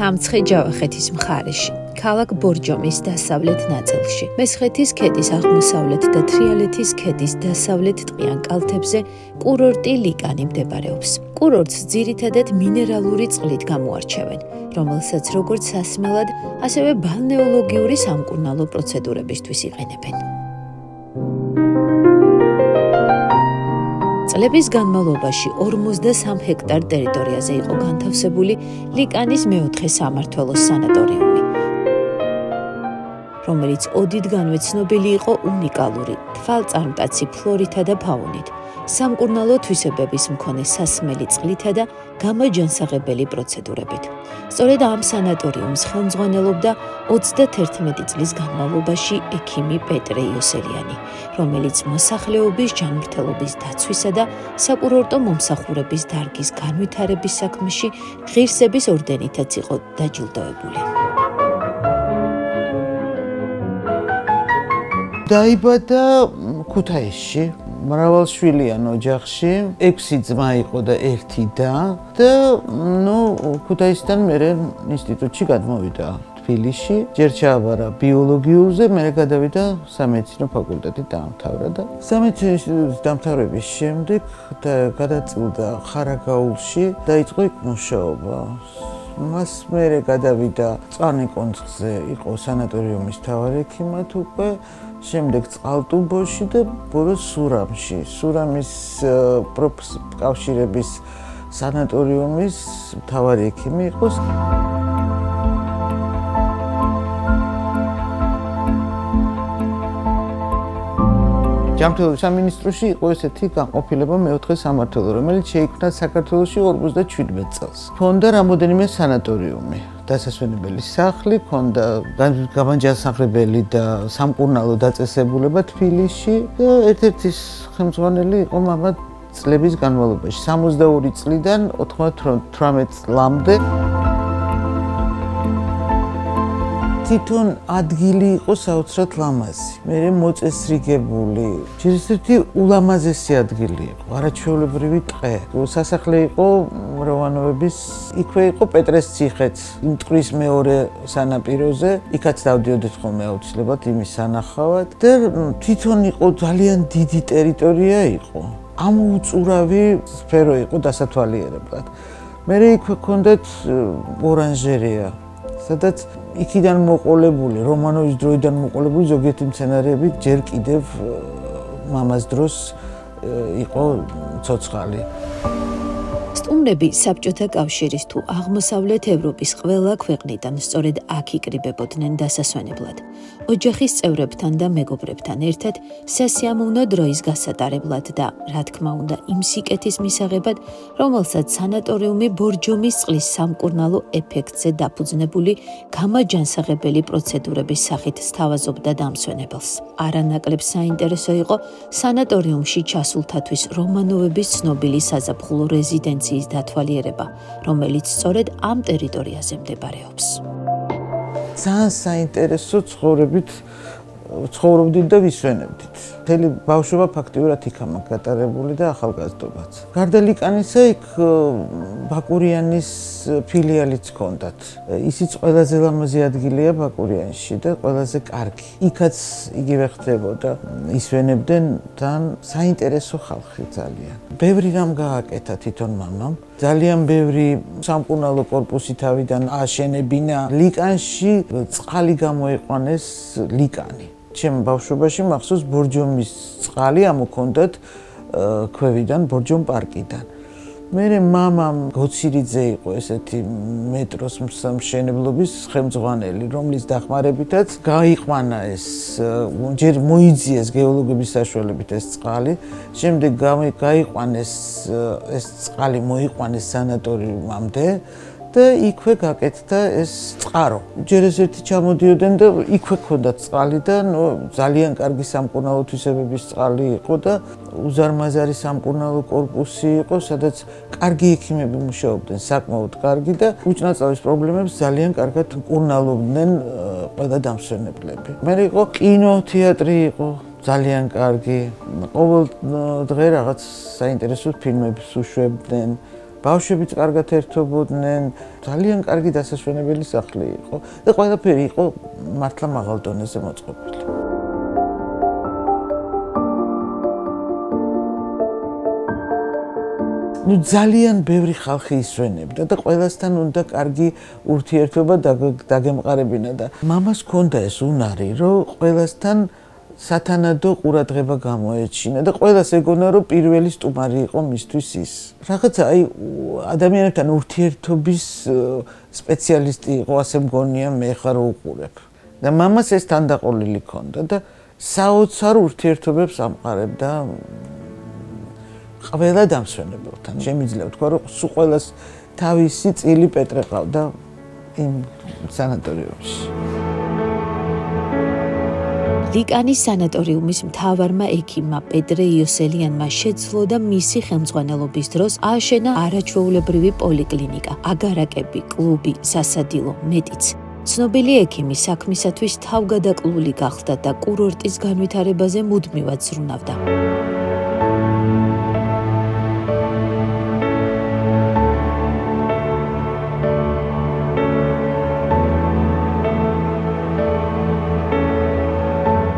სამცხე ჯავახეთის მხარეში, ქალაქ ბორჯომის დასავლეთ ნაწილში, მესხეთის ქედის აღმოსავლეთ და თრიალეთის ქედის დასავლეთ ტყიან კალთებზე კურორტი ლიკანი მდებარეობს. კურორტს ძირითადად მინერალური წყლით გამოარჩევენ, რომელსაც როგორც სასმელად, ასევე ბალნეოლოგიური სამკურნალო პროცედურებისთვის იყენებენ. წლების განმავლობაში 43 ჰექტარ ტერიტორიაზე იყო განთავსებული ლიკანის მეოთხე სამმართველოს სანატორიუმი, რომელიც ოდითგანვე ცნობილი იყო უნიკალური, თვალწარმტაცი ფლორითა და ფაუნით, სამკურნალო თვისებების მქონე სასმელი წყლითა და გამაჯანსაღებელი პროცედურებით. სწორედ ამ სანატორიუმს ხელმძღვანელობდა 31 წლის განმავლობაში ექიმი პეტრე იოსელიანი, რომელიც მოსახლეობის ჯანმრთელობის დაცვისა და საკურორტო მომსახურების დარგის განვითარების საქმეში ღირსების ორდენითაც იყო დაჯილდოებული. დაიბადა ქუთაისში, მრავალშვილიან ოჯახში, 6 ძმა იყო და 1 და ქუთაისიდან მერე ინსტიტუტში გადმოვიდა თბილისში, ჯერ ჩააბარა ბიოლოგიურზე, მერე გადავიდა სამედიცინო ფაკულტეტი დაამთავრა და სამედიცინო ინსტიტუტის დამთავრების შემდეგ გადაწილდა ხარაგაულში, დაიწყო იქ მუშაობა. მას მერე გადავიდა წყარნიკონცხზე, იყო სანატორიუმის მთავარი ექიმად უკვე, შემდეგ წყალტუბოში და ბოლოს სურამში. სურამის პროფკავშირების სანატორიუმის მთავარი ექიმი იყო. ჯანმრთელობის სამინისტროში იყო ესეთი განყოფილება მეოთხე სამმართველო, რომელიც შეიქმნა საქართველოში 57 წელს. ჰქონდა რამოდენიმე სანატორიუმი, დასასვენებელი სახლი, ჰქონდა გამაჯანსაღებელი და სამკურნალო დაწესებულება თბილისში და ერთ-ერთი ხელმძღვანელი იყო მამა წლების განმავლობაში, 62 წლიდან 98 წლამდე. თვითონ ადგილი იყო საოცრად ლამაზი, მერე მოწესრიგებული, ერთ-ერთი ულამაზესი ადგილი იყო, არაჩვეულებრივი ტყე. სასახლე იყო მროვანოვების, იქვე იყო პეტრეს ციხეც, იმ ტყვის მეორე სანაპიროზე, იქაც დავდიოდით ხოლმე აუცილებლად იმის სანახავად და თვითონ იყო ძალიან დიდი ტერიტორია იყო. ამოუწურავი სფერო იყო დასათვალიერებლად. მერე იქვე ჰქონდათ ორანჟერეა, სადაც იქიდან მოყოლებული, რომანოვის დროიდან მოყოლებული ზოგიერთი მცენარეები ჯერ კიდევ მამას დროს იყო ცოცხალი. სტუმრები საბჭოთა კავშირის თუ აღმოსავლეთ ევროპის ყველა ქვეყნიდან სწორედ აქ იკრიბებოდნენ დასასვენებლად. ოჯახის წევრებთან და მეგობრებთან ერთად სასიამოვნო დროის გასატარებლად და, რა თქმა უნდა, იმ სიკეთის მისაღებად, რომელსაც სანატორიუმი ბორჯომის წყლის სამკურნალო ეფექტზე დაფუძნებული გამაჯანსაღებელი პროცედურების სახით სთავაზობდა დამსვენებელს. არანაკლებ საინტერესო იყო სანატორიუმში ჩასულთათვის რომანოვების ცნობილი საზაფხულო რეზიდენციის დათვალიერება, რომელიც სწორედ ამ ტერიტორიაზე მდებარეობს. ძალიან საინტერესო ცხოვრობდით და ვისვენებდით. მთელი ბავშვობა ფაქტიურად იქაა გატარებული და ახალგაზრდობაც. გარდა ლიკანისა იქ ბაკურიანის ფილიალიც ჰქონდათ. ისიც ყველაზე ლამაზი ადგილია ბაკურიანში და ყველაზე კარგი. იქაც იგივე ხდებოდა. ისვენებდნენ თან საინტერესო ხალხი ძალიან. ბევრი რამ გააკეთა თვითონ მამამ. ძალიან ბევრი სამკურნალო კორპუსი თავიდან აშენებინა ლიკანში, წყალი გამოიყვანეს ლიკანი. ჩემ ბავშვობაში მახსოვს ბორჯომის წყალი ამოქონდათ ქვევიდან, ბორჯომ პარკიდან. მერე მამამ გოცირიძე იყო ესეთი მეტროს მშენებლობის ხელმძღვანელი, რომლის დახმარებითაც გაიყვანა ეს, ჯერ მოიძიეს გეოლოგების საშუალებით ეს წყალი, შემდეგ გაიყვანეს ეს წყალი მოიყვანეს სანატორიუმამდე და იქვე გაკეთდა ეს წყარო. ჯერ ესეთი ჩამოდიოდნენ და იქვე ჰქონდათ წყალი და ძალიან კარგი სამკურნალო თვისებების წყალი იყო და უზარმაზარი სამკურნალო კორპუსი იყო, სადაც კარგი ექიმები მუშაობდნენ, საკმაოდ კარგი და უჭნაწავის პრობლემებს ძალიან კარგად მკურნალობდნენ ყველა დამსვენებლები. მერე იყო კინოთეატრი იყო ძალიან კარგი. ყოველ დღე რაღაც საინტერესო ფილმებს უშვებდნენ. ბავშვებიც კარგად ერთობოდნენ, ძალიან კარგი დასასვენებელი სახლი იყო და ყველაფერი იყო მართლა მაღალ დონეზე მოწყობილი. ძალიან ბევრი ხალხი ისვენებდა და ყველასთან უნდა კარგი ურთიერთობა დაგემყარებინა და მამას ჰქონდა ეს უნარი, რომ ყველასთან სათანადო ყურადღება გამოეჩინა და ყველას ეგონა, რომ პირველი სტუმარი იყო მისთვის ის. რაღაცა ადამიანებთან ურთიერთობის სპეციალისტი იყო, ასე მგონია მე ხარ უყურებ. და მამას ეს თანდაყოლილი ჰქონდა და საოცარ ურთიერთობებს ამყარებდა ყველა დამსვენებელთან. შემიძლია ვთქვა, რომ სულ ყველას თავისი წილი პეტრე ყავდა იმ სანატორიუმში. ლიკანის სანატორიუმის მთავარმა ექიმმა პეტრე იოსელიანმა შეძლო და მისი ხელმძღვანელობის დროს ააშენა არაჩვეულებრივი პოლიკლინიკა, აგარაკები, კლუბი, სასადილო, მეტიც. ცნობილი ექიმი საქმისათვის თავგადაკლული გახდა და კურორტის განვითარებაზე მუდმივად ზრუნავდა.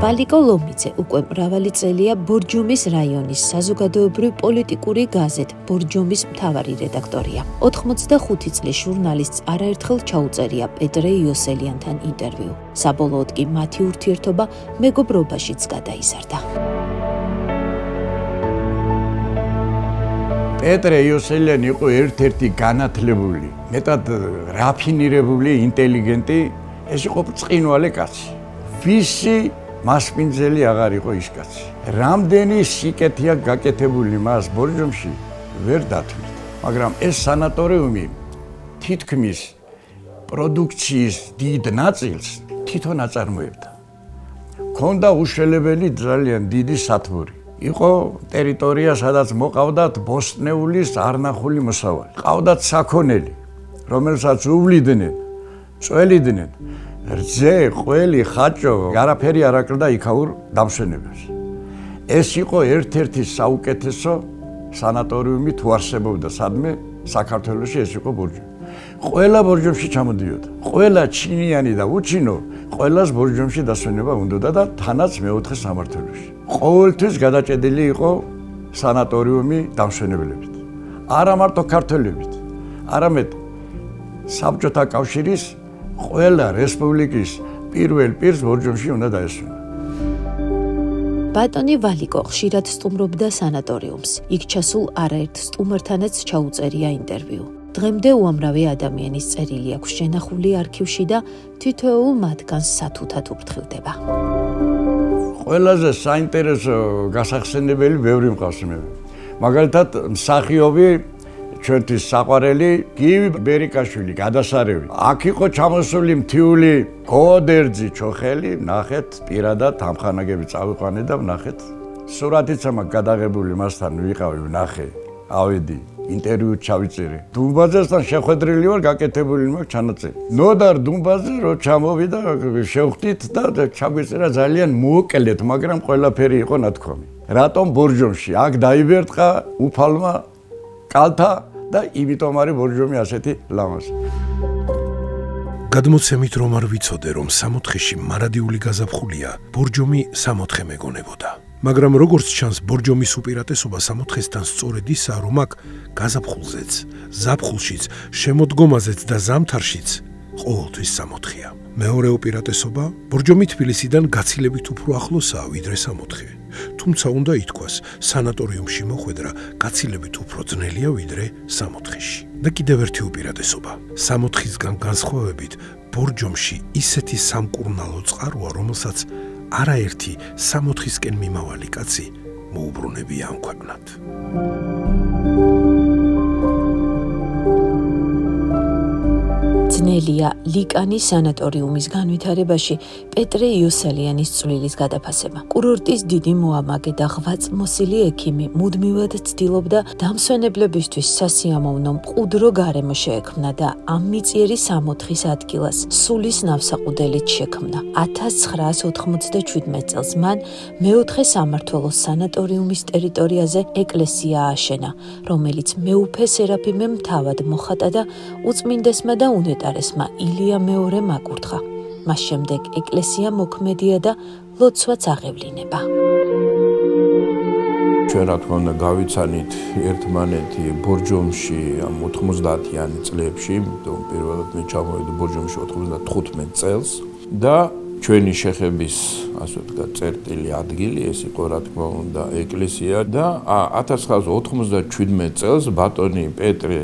ვალიკო ლომიძე უკვე მრავალი წელია ბორჯომის რაიონის საზოგადოებრივ-პოლიტიკური გაზეთ ბორჯომის მთავარი რედაქტორია. 85 წლის ჟურნალისტს არაერთხელ ჩაუწერია პეტრე იოსელიანთან ინტერვიუ. საბოლოოდ კი მათი ურთიერთობა მეგობრობაშიც გადაიზარდა. პეტრე იოსელიანი იყო ერთ-ერთი განათლებული, მეტად რაფინირებული, ინტელიგენტი, ეს იყო ბრწყინვალე კაცი. ვისი მასპინძელი აღარ იყო ის კაცი. რამდენი სიკეთეა გაკეთებული მას ბორჯომში ვერ დათვლით. მაგრამ ეს სანატორიუმი თითქმის პროდუქციის დიდ ნაწილს თვითონ აწარმოებდა. ჰქონდა უშველებელი ძალიან დიდი სათბური. იყო ტერიტორია, სადაც მოყავდათ ბოსტნეულის არნახული მოსავალი. ყავდათ საქონელი, რომელსაც უვლიდნენ, წველიდნენ. რძე, ყველი, ხაჭო, არაფერი არ აკლდა იქაურ დამსვენებელს. ეს იყო ერთ-ერთი საუკეთესო სანატორიუმი თუ არსებობდა სადმე საქართველოში, ეს იყო ბორჯომი. ყველა ბორჯომში ჩამოდიოდა. ყველა ჩინიანი და უჩინო, ყველას ბორჯომში დასვენება უნდოდა და თანაც მეოთხე სამმართველოში. ყოველთვის გადაჭედილი იყო სანატორიუმი დამსვენებლებით. არა მარტო ქართველებით, არამედ საბჭოთა კავშირის ყველა რესპუბლიკის პირველ პირს ბორჯომში უნდა დაესვენა. ბატონი ვალიკო ხშირად სტუმრობდა სანატორიუმს. იქ ჩასულ არაერთ სტუმართანაც ჩაუწერია ინტერვიუ. დღემდე უამრავი ადამიანის წერილი აქვს შენახული არქივში და თითოეულ მათგანს სათუთად უფრთხილდება. ყველაზე საინტერესო გასახსენებელი ბევრი მყავს მე. მაგალითად, მსახიობი ჩვენთვის საყვარელი გივი ბერიკაშვილი გადასარევი. აქ იყო ჩამოსული მთიული გოდერძი ჩოხელი, ნახეთ პირადად ამხანაგები წავიყვანე და ნახეთ. სურათიც მაქვს გადაღებული მასთან ვიყავი, ნახე, ავედი, ინტერვიუ ჩავიწერე. დუმბაძესთან შეხვედრილი ვარ, გაკეთებული მაქვს ჩანაწერი. ნოდარ დუმბაძე რო ჩამოვიდა, შევხვდით და ჩაგვიწერა ძალიან მოკლედ, მაგრამ ყველაფერი იყო ნათქვამი. რატომ ბორჯომში? აქ დაიბერტყა უფალმა კალთა და იმიტომ არის ბორჯომი ასეთი ლამაზი. გადმოცემით რომ არ ვიცოდე რომ სამოთხეში მარადიული გაზაფხულია, ბორჯომი სამოთხე მეგონებოდა. მაგრამ როგორც ჩანს, ბორჯომის უპირატესობა სამოთხესთან სწორედ ისაა, რომ აქ გაზაფხულზეც, ზაფხულშიც, შემოდგომაზეც და ზამთარშიც ყოველთვის სამოთხეა. მეორე უპირატესობა, ბორჯომი თბილისიდან გაცილებით უფრო ახლოსაა ვიდრე სამოთხე. თუმცა უნდა ითქვას, სანატორიუმში მოხვედრა გაცილებით უფრო ძნელია ვიდრე სამოთხეში. და კიდევ ერთი უპირატესობა, სამოთხისგან განსხვავებით, ბორჯომში ისეთი სამკურნალო წყაროა, რომელსაც არაერთი სამოთხისკენ მიმავალი კაცი მოუბრუნებია ამ ქვეყნად. ძნელია ლიკანის სანატორიუმის განვითარებაში პეტრე იოსელიანის წვლილის გადაფასება. კურორტის დიდი მოამაგე და ღვაწლმოსილი ექიმი მუდმივად ცდილობდა დამსვენებლებისთვის სასიამოვნო მყუდრო გარემო შეექმნა და ამ მიწიერი სამოთხის ადგილას სულის ნავსაყუდელით შექმნა. 1997 წელს მან მეოთხე სამმართველოს სანატორიუმის ტერიტორიაზე ეკლესია ააშენა, რომელიც მეუფე სერაფიმემ თავად მოხატა და უწმინდესმა და უნეტარესმა ილია მეორემ აკურთხა. მას შემდეგ ეკლესია მოქმედია და ლოცვაც აღევლინება. ჩვენ რა თქმა უნდა გავიცანით ერთმანეთი ბორჯომში ამ 90-იანი წლებში, პირველად მე ჩამოვედი ბორჯომში 95 წელს და ჩვენი შეხების ასე ვთქვათ წერტილი ადგილი ეს იყო რა თქმა უნდა ეკლესია და 1997 წელს ბატონი პეტრე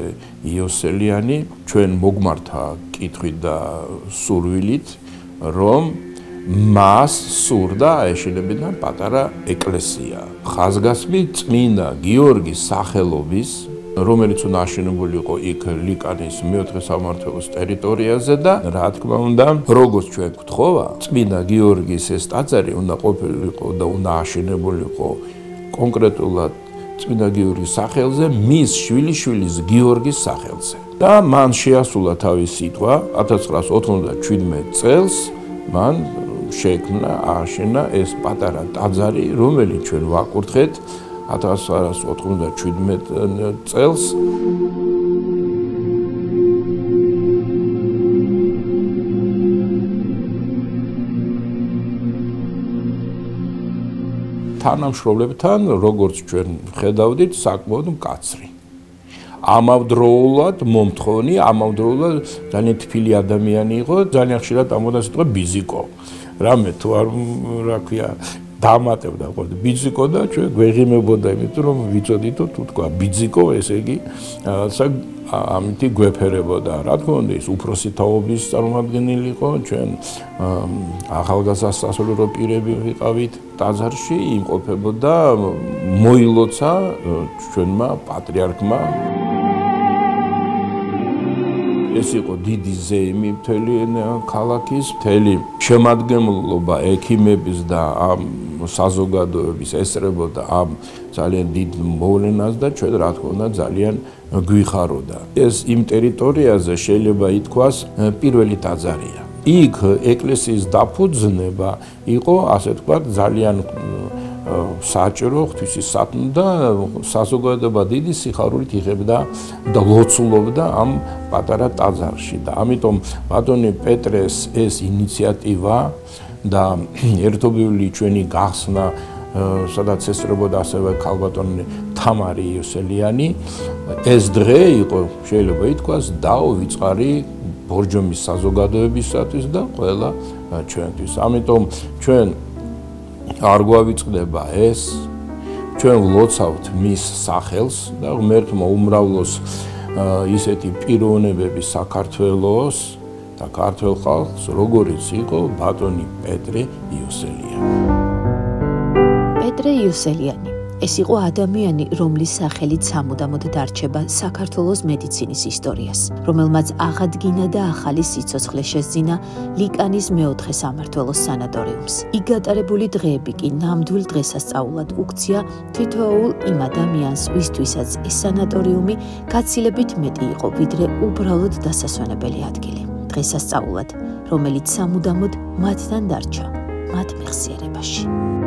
იოსელიანი ჩვენ მოგმართა კითხვით და სურვილით რომ მას სურდა ეშინებინა პატარა ეკლესია ხაზგასმით წმინდა გიორგის სახელობის რომელიც უნდა აშენებული იყო იქ ლიკანის მეოთხე სამმართველოს ტერიტორიაზე და რა თქმა უნდა როგორც ჩვენ გვთხოვა წმინდა გიორგის ეს ტაძარი უნდა ყოფილიყო და უნდა აშენებულიყო კონკრეტულად წმინდა გიორგის სახელზე მის შვილიშვილის გიორგის სახელზე და მან შეასრულა თავის სიტყვა 1997 წელს მან შექმნა ააშენა ეს პატარა ტაძარი რომელიც ჩვენ ვაკურთხეთ 1997 წელს თანამშრომლებთან როგორც ჩვენ ხედავდით საკმაოდ მკაცრი ამავდროულად მომთხოვნი ამავდროულად ძალიან თბილი ადამიანი იყო ძალიან ხშირად ამოდა სიტყვა ბიზიკო რამე თუ არ რა ქვია დამატებდა ხოლმე ბიზიკო და ჩვენ გვეღიმებოდა იმიტომ რომ ვიცოდითო თუ თქვა ბიზიკო ესე იგი რაღაცა ამითი გვეფერებოდა რა თქმა უნდა ის უფროსი თაობის წარმომადგენელი იყო ჩვენ ახალგაზრდა სასულიერო პირები ვიყავით ტაძარში იმყოფებოდა მოილოცა ჩვენმა პატრიარქმა ეს იყო დიდი ზეიმი მთელი ქალაქის მთელი შემადგენლობა ექიმების და ამ საზოგადოების ესწრებოდა ამ ძალიან დიდ მოვლენას და ჩვენ რა თქმა უნდა ძალიან გვიხაროდა ეს იმ ტერიტორიაზე შეიძლება ითქვას პირველი ტაძარია იქ ეკლესიის დაფუძნება იყო ასე ვთქვათ ძალიან საჭირო ღვთისმსახურება და საზოგადოება დიდი სიხარულით იღებდა და ლოცულობდა ამ პატარა ტაძარში და ამიტომ ბატონი პეტრეს ეს ინიციატივა და ერთობლივი ჩვენი გახსნა სადაც ესწრებოდა ასევე ქალბატონი თამარი იოსელიანი ეს დღე იყო შეიძლება ითქვას დაუვიწყარი ბორჯომის საზოგადოებისათვის და ყველა ჩვენთვის ამიტომ ჩვენ არ გვავიწყდება ეს ჩვენ ვლოცავთ მის სახელს და ღმერთმა უმრავლოს ისეთი პიროვნებები საქართველოს და ქართველ ხალხს როგორიც იყო ბატონი პეტრე იოსელიანი პეტრე იოსელიანი ეს იყო ადამიანი, რომლის სახელით სამუდამოდ დარჩება საქართველოს მედიცინის ისტორიას, რომელმაც აღადგინა და ახალი სიცოცხლე შესძინა ლიკანის მეოთხე სამმართველოს სანატორიუმს. იქ გატარებული დღეები კი ნამდვილ დღესასწაულად უქცია თითოეულ იმ ადამიანს, ვისთვისაც ეს სანატორიუმი გაცილებით მეტი იყო, ვიდრე უბრალოდ დასასვენებელი ადგილი. დღესასწაულად, რომელიც სამუდამოდ მათთან დარჩა, მათ მეხსიერებაში.